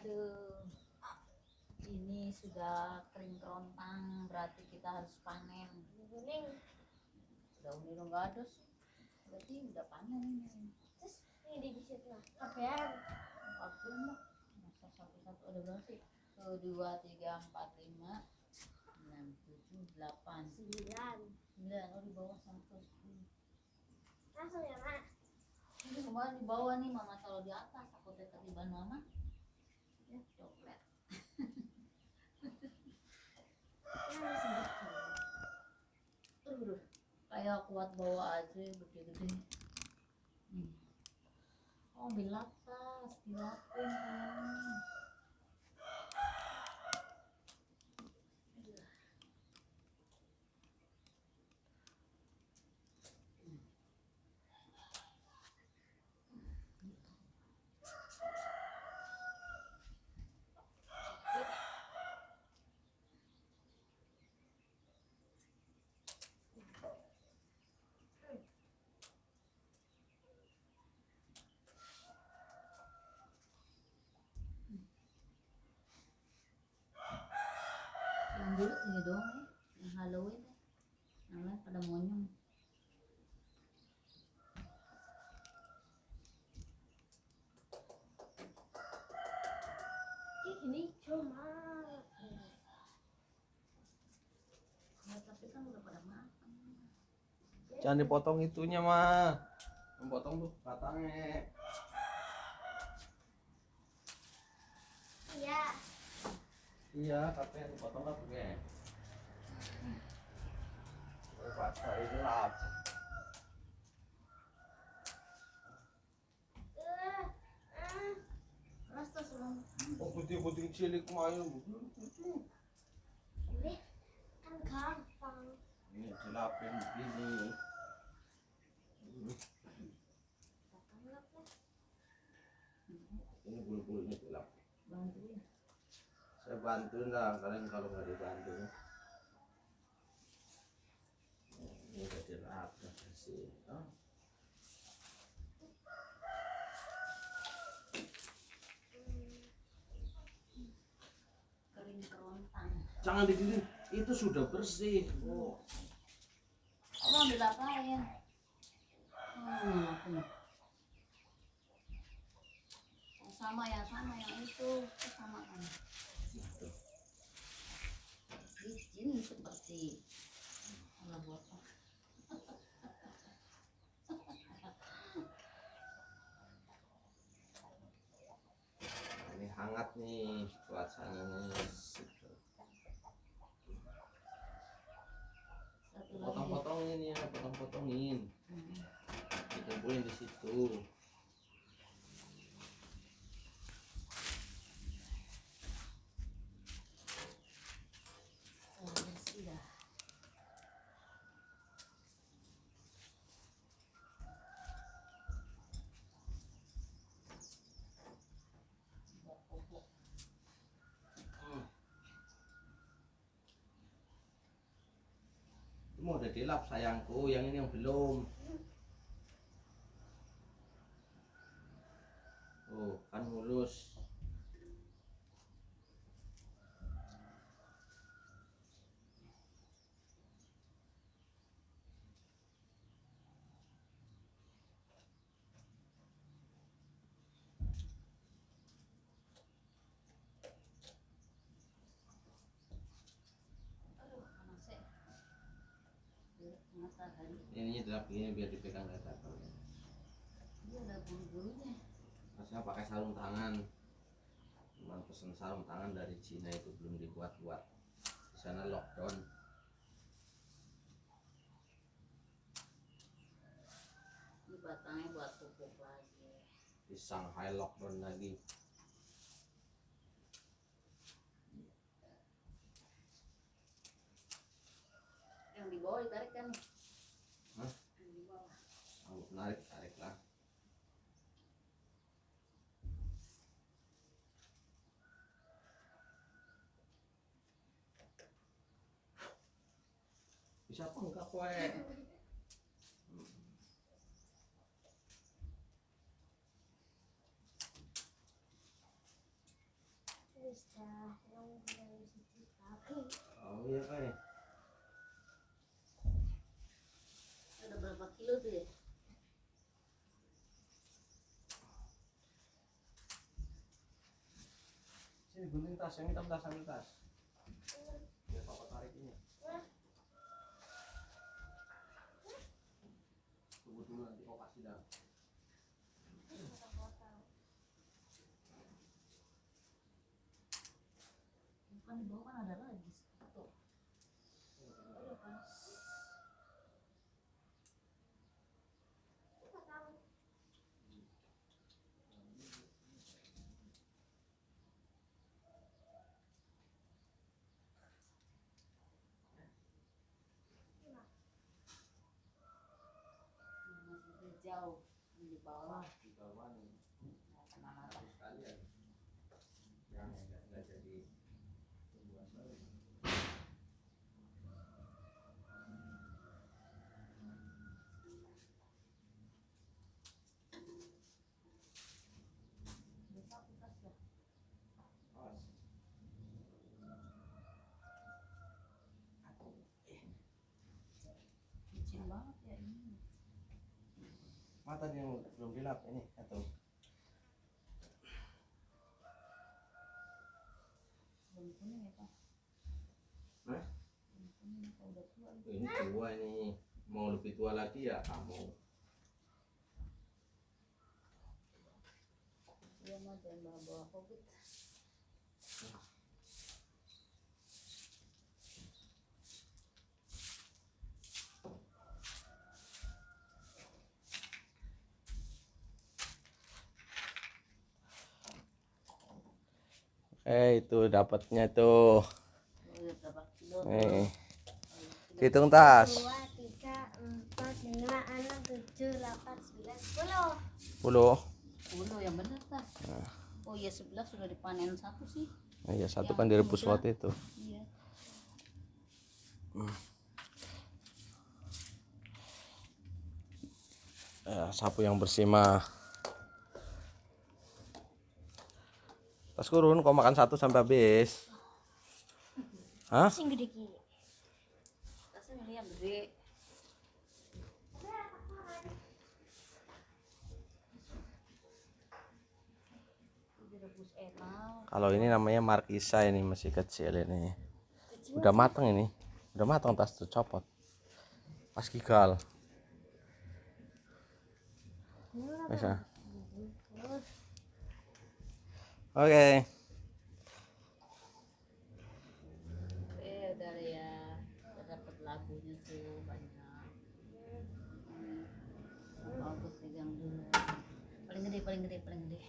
Aduh, ini sudah kering kerontang, berarti kita harus panen. Kuning. Daun ini nggak ada sih, berarti udah panen ini. Terus ini di situ kapean. 40 mah, masa satu-satu ada berapa sih? 1, 2, 3, 4, 5, 6, 7, 8, 9. Oh di bawah sampai 10. Langsung ya mak. Ini kemarin di bawah nih, mama taruh di atas, takutnya ketiban mama. Ya coklat. Kayak kuat bawa aja gede-gede. Oh di atas, dilapin sayangnya. Yang dulu ini doang ya, yang Halloween ya. Yang lain pada monyong. Ini cuma. Ya, tapi kan udah pada makan. Jangan dipotong itunya mah. Memotong tuh batangnya. Iya. Iya, tapi yang dipotong apa ya? Paksa gelap. Keras tuh sebelum. Oh putih-putih cilik main. Ini kan gampang. Ini dilapin begini. Ini bulu-bulunya dilap. Bantuin. Saya bantuin lah, kalian kalau nggak dibantu. Ini udah dilap sih. Oh. Kering kerontang. Jangan digini, itu sudah bersih. Oh. Kamu ambil apain? Aku nih. Sama yang itu sama kan. Itu. Licin seperti ala botol. Ini hangat nih suasananya. Potong-potongin ya, potong-potongin. Dikumpulin di situ. Mau udah dilap sayangku, yang ini yang belum. Oh, kan mulus. Ininya dilap gini biar dipegang gak gatal. Ini ada bulu-bulunya. Maksudnya pakai sarung tangan. Cuman pesen sarung tangan dari Cina itu belum dibuat-buat. Di sana lockdown. Ini batangnya buat pupuk lagi. Di Shanghai lockdown lagi. Yang di bawah ditarik kan? Hah? Yang di bawah. Sanggup narik, tarik lah. Bisa apa enggak kowe? dia kayak. Ada berapa kilo tuh ya? Sini gunting tas, yang hitam tas, ambil tas. Biar papa tarik ini. Tunggu dulu nanti kau kasih dah. Bukan di bawah kan ada lagi tuh. Ada kan? Masih jauh di bawah. Di bawah nih. Nah, kemana Satu sekalian. Yang enggak jadi tumbuhan baru. bisa aku tas ya? Awas. Licin banget ya ini. Mata dia yang belum dilap ini atau Belum kuning ya Pak? Hah? Belum kuning apa udah tua ini? ini tua ini. Mau lebih tua lagi ya kamu. Iya mah jangan bawa-bawa covid. Itu dapatnya tuh. Udah berapa kilo? Nih. Hitung tas. 2, 3, 4, 5, 6, 7, 8, 9, 10. 10. 10 yang bener tas. Oh iya 11 sudah dipanen satu sih. Iya, satu Yang kan direbus muda. waktu itu. Iya. Sapu yang bersih mah. Tas kurun kau makan satu sampai habis. Hah? Sing gede ki. Tasnya ini yang gede. Direbus enak. Kalau ini namanya Markisa, ini masih kecil ini. Udah matang ini. Udah matang tas tuh, copot. Pas gigal. Bisa. Oke. Udah ya. Udah dapet labunya tuh banyak. Aku pegang dulu. Paling gede, paling gede, paling gede.